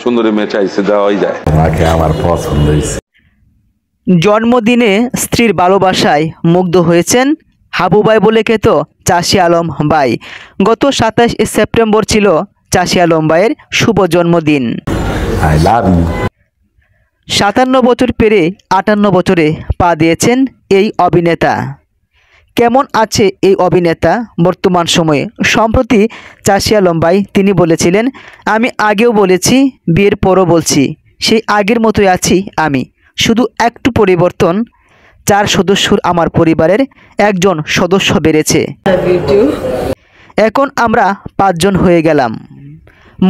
সুন্দরী মেয়ে চাইছে, দেওয়াই যায়। আমাকে আমার পছন্দ হয়েছে। জন্মদিনে স্ত্রীর ভালোবাসায় মুগ্ধ হয়েছেন হাবু ভাই বলে খ্যাত চাষি আলম ভাই। গত 27 সেপ্টেম্বর ছিল চাষি আলম ভাইয়ের শুভ জন্মদিন। I love you. 57 বছর পেরে 58 বছরে পা দিয়েছেন এই অভিনেতা। কেমন আছে এই অভিনেতা বর্তমান সময়ে? সম্প্রতি চাষি আলম ভাই তিনি বলেছিলেন, আমি আগেও বলেছি, বিয়ের পরও বলছি, সেই আগের মতোই আছি আমি, শুধু একটু পরিবর্তন। 4 সদস্যর আমার পরিবারের একজন সদস্য বেড়েছে, এখন আমরা 5 জন হয়ে গেলাম।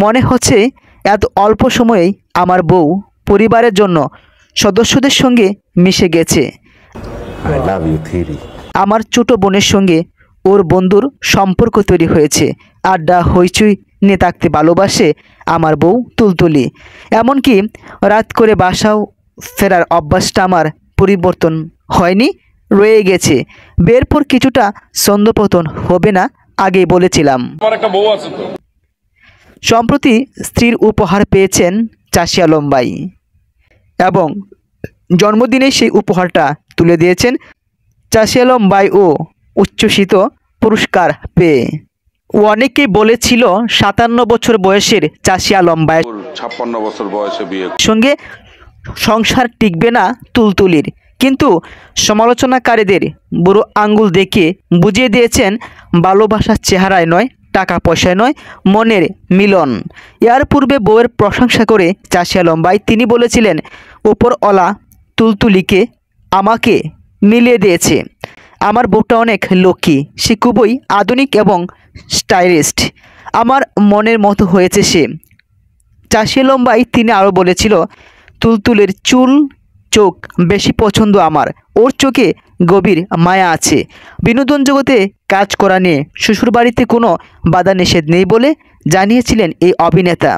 মনে হচ্ছে এত অল্প সময়েই আমার বউ পরিবারের জন্য সদস্যদের সঙ্গে মিশে গেছে। I love you three. আমার ছোট বোনের সঙ্গে ওর বন্ধুর সম্পর্ক তৈরি হয়েছে। আড্ডা হইচই নিয়ে থাকতে ভালোবাসে আমার বউ তুলতুলি। এমনকি রাত করে বাসাও ফেরার অভ্যাসটা আমার পরিবর্তন হয়নি, রয়ে গেছে। বিয়ের পর কিছুটা ছন্দপতন হবে না, আগেই বলেছিলাম। সম্প্রতি স্ত্রীর উপহার পেয়েছেন চাষি আলম ভাই এবং জন্মদিনে সেই উপহারটা তুলে দিয়েছেন চাষি আলম ভাই ও উচ্ছ্বসিত পুরস্কার পেয়ে। অনেকেই বলেছিল 57 বছর বয়সের চাষি আলম ভাইয়ের 56 বছর বয়সে বিয়ে। সঙ্গে সংসার টিকবে না তুলতুলির, কিন্তু সমালোচনাকারীদের বুড়ো আঙ্গুল দেখে বুঝিয়ে দিয়েছেন ভালোবাসার চেহারায় নয়, টাকা পয়সায় নয়, মনের মিলন। এর পূর্বে বউয়ের প্রশংসা করে চাষি আলম ভাই তিনি বলেছিলেন, ওপরওয়ালা তুলতুলিকে আমাকে মিলিয়ে দিয়েছে। আমার বউটা অনেক লক্ষ্মী, সে খুবই আধুনিক এবং স্টাইলিস্ট, আমার মনের মতো হয়েছে সে। চাষি আলম ভাই তিনি আরও বলেছিল, তুলতুলের চুল চোখ বেশি পছন্দ আমার, ওর চোখে গভীর মায়া আছে। বিনোদন জগতে কাজ করা নিয়ে শ্বশুরবাড়িতে কোনো বাধা নিষেধ নেই বলে জানিয়েছিলেন এই অভিনেতা।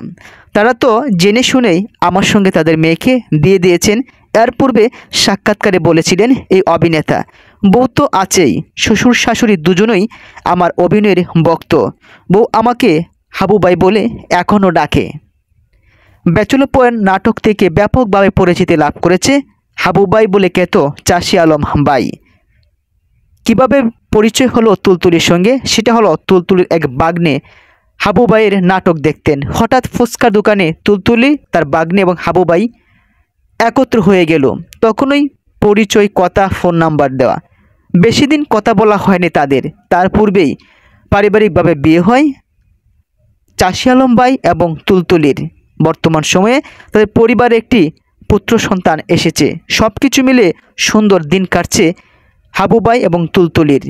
তারা তো জেনে শুনেই আমার সঙ্গে তাদের মেয়েকে বিয়ে দিয়েছেন। এর পূর্বে সাক্ষাৎকারে বলেছিলেন এই অভিনেতা, বউ তো আছেই, শ্বশুর শাশুড়ি দুজনেই আমার অভিনয়ের ভক্ত। বউ আমাকে হাবু ভাই বলে এখনও ডাকে। ব্যাচেলর পয়েন্ট নাটক থেকে ব্যাপকভাবে পরিচিতি লাভ করেছে হাবু ভাই বলে খ্যাত চাষি আলম ভাই। কীভাবে পরিচয় হলো তুলতুলির সঙ্গে? সেটা হলো তুলতুলির এক বাগ্নে হাবু ভাইয়ের নাটক দেখতেন। হঠাৎ ফুচকার দোকানে তুলতুলি, তার বাগ্নে এবং হাবু ভাই একত্র হয়ে গেল। তখনই পরিচয়, কথা, ফোন নাম্বার দেওয়া। বেশি দিন কথা বলা হয়নি তাদের, তার পূর্বেই পারিবারিকভাবে বিয়ে হয় চাষি আলম ভাই এবং তুলতুলির। বর্তমান সময়ে তাদের পরিবারে একটি পুত্র সন্তান এসেছে। সব কিছু মিলে সুন্দর দিন কাটছে হাবু ভাই এবং তুলতুলির।